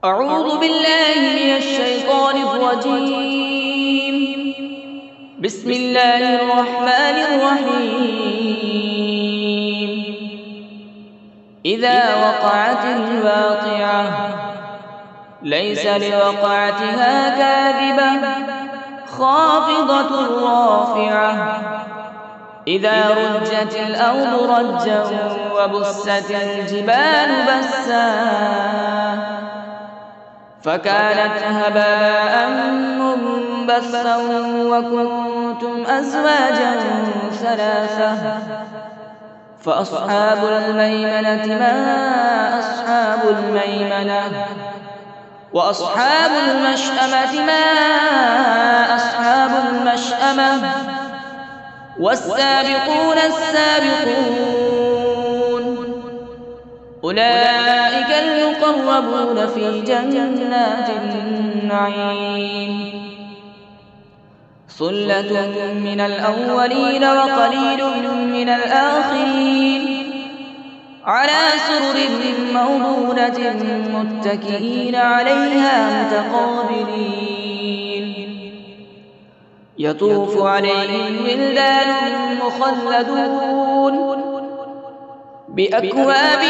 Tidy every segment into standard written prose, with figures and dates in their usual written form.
أعوذ بالله من الشيطان الرجيم. بسم الله الرحمن الرحيم. إذا وقعت الواقعة ليس لوقعتها كاذبة خافضة رافعة إذا رجت الأرض رجا وبست الجبال بسا فكانت هباء منبثا وكنتم أزواجا ثلاثة فأصحاب الميمنة ما أصحاب الميمنة وأصحاب المشأمة ما أصحاب المشأمة والسابقون السابقون أولئك المقربون في جنات النعيم ثلة من الأولين وقليل من الآخرين على سرر موضونة متكئين عليها متقابلين يطوف عليهم ولدان مخلدون بأكواب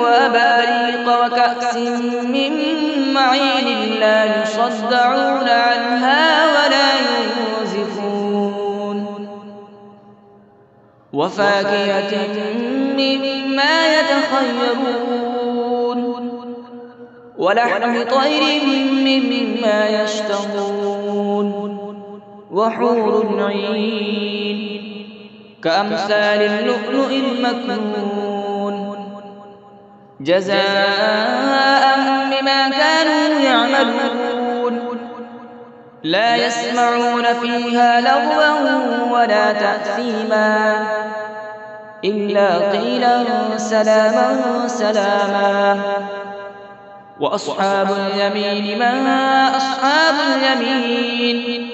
وأباريق وكأس من معين لا يصدعون عنها ولا ينزفون وفاكهة مما يتخيرون ولحم طير مما يشتهون وحور عين كأمثال اللؤلؤ المكنون جزاء بما كانوا يعملون لا يسمعون فيها لغوا ولا تأثيما إلا قيلا سلاما سلاما وأصحاب اليمين ما أصحاب اليمين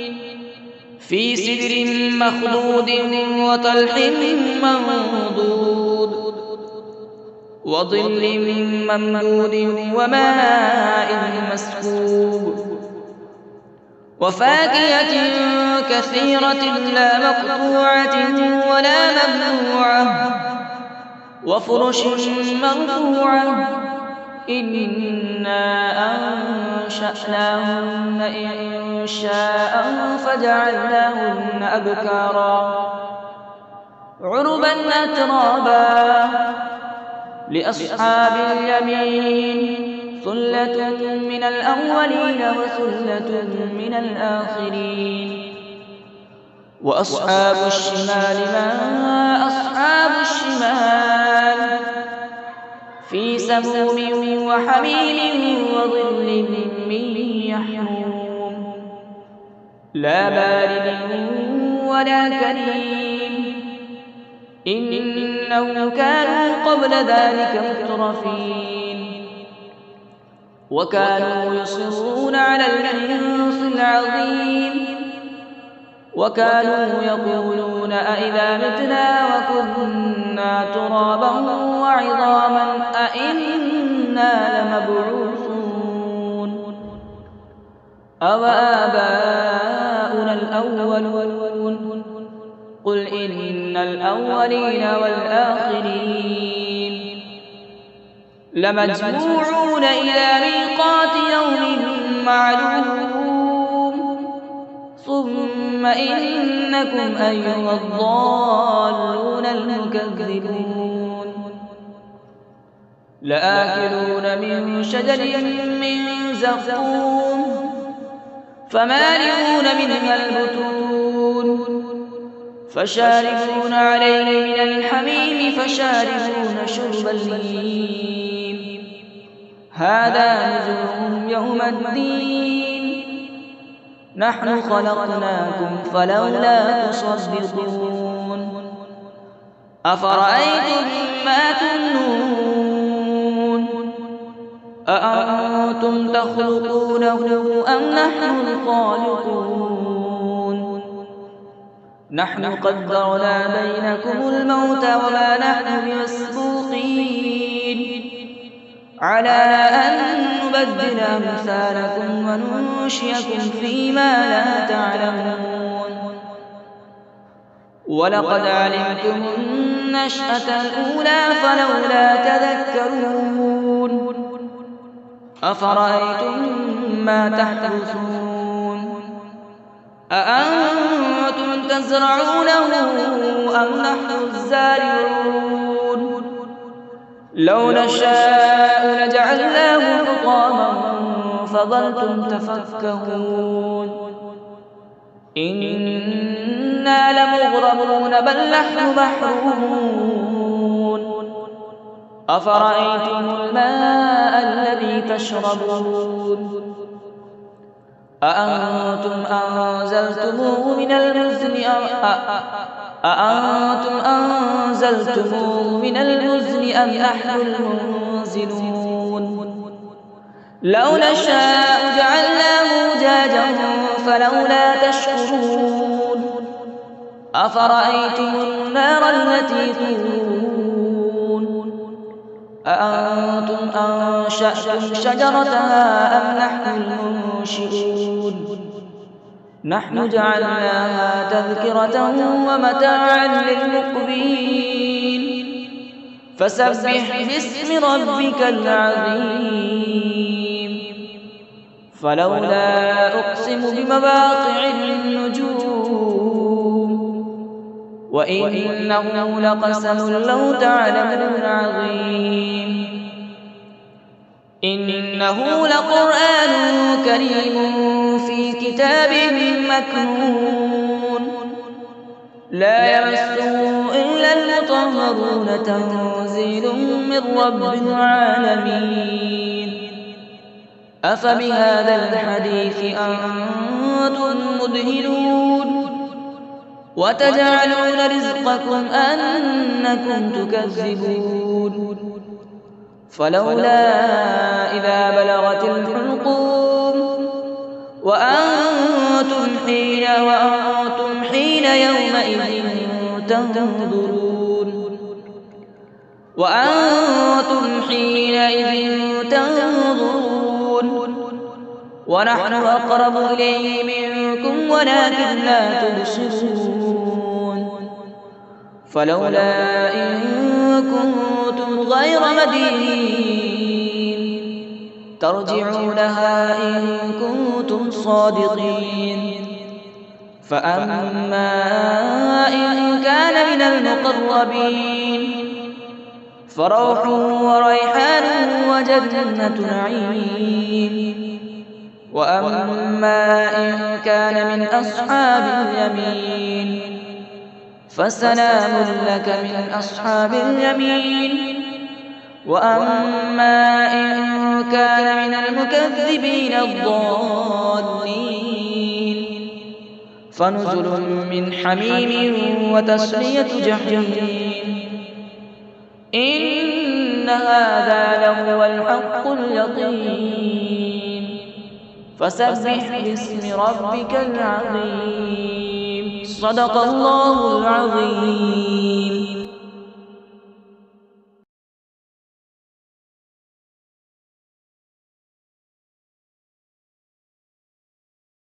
في سدر مخضود وطلح منضود وظل ممدود وماء مسكوب وفاكهة كثيرة لا مقطوعة ولا ممنوعة وفرش مرفوعة إنا أنشأناهن إنشاء فجعلناهن أبكارا عربا أترابا لأصحاب اليمين ثلة من الأولين وثلة من الآخرين وأصحاب الشمال ما أصحاب الشمال في سموم وحميم وظل من يحموم لا بارد ولا كريم إنهم كانوا قبل ذلك مترفين وكانوا يصرون على الحنث العظيم وكانوا يقولون أئذا متنا وكنا ترابا وعظاما أئنا لمبعوثون أوآباؤنا الأولون قل إن الأولين والآخرين لمجموعون إلى ميقات يوم معلوم ثم إنكم أيها الضالون المكذبون لآكلون من شجر من زقوم فمالئون منها البطون فشاربون عليه من الحميم فشاربون شرب الهيم هذا نزلهم يوم الدين نحن خلقناكم فلولا تصدقون أفرأيتم ما تمنون أأنتم تخلقونه أم نحن الخالقون نحن قدرنا بينكم الموت وما نحن بمسبوقين على أن نبدل أمثالكم وننشئكم فيما لا تعلمون ولقد علمتم النشأة الأولى فلولا تذكرون أفرأيتم ما تحرثون أأنتم تزرعونه أم نحن الزارعون لو نشاء لجعلناه حطاما فظلتم تفكهون إنا لمغرمون بل نحن محرومون أفرأيتم الماء الذي تشربون أأنتم أنزلتموه من المزن أم نحن المنزلون لو نشاء جعلناه أجاجا فلولا تشكرون أفرأيتم النار التي تورون أأنتم أنشأتم شجرتها أم نحن المنشئون نحن جعلناها تذكرة ومتاعا للمقوين فسبح باسم ربك العظيم فلولا أقسم بمواقع النجوم وإنه لقسم لو تعلمون عظيم إنه لقرآن كريم في كتاب مكنون لا يمسه إلا المطهرون تنزيل من رب العالمين أفبهذا الحديث أنتم مدهنون وتجعلون رزقكم أنكم تكذبون فلولا إذا بلغت الحلقوم وأنتم حين يومئذ تنظرون ونحن أقرب إليه منكم ولكن لا تبصرون فلولا إن كنتم غير مدينين ترجعونها إن كنتم صادقين فأما إن كان من المقربين فروح وريحان وجنة نعيم وأما إن كان من أصحاب اليمين فسلام لك من أصحاب اليمين وأما إن كان من المكذبين الضالين فنزل من حميم وتسلية جحيم إن هذا لهو الحق اليقين فسبح باسم ربك العظيم صدق الله العظيم.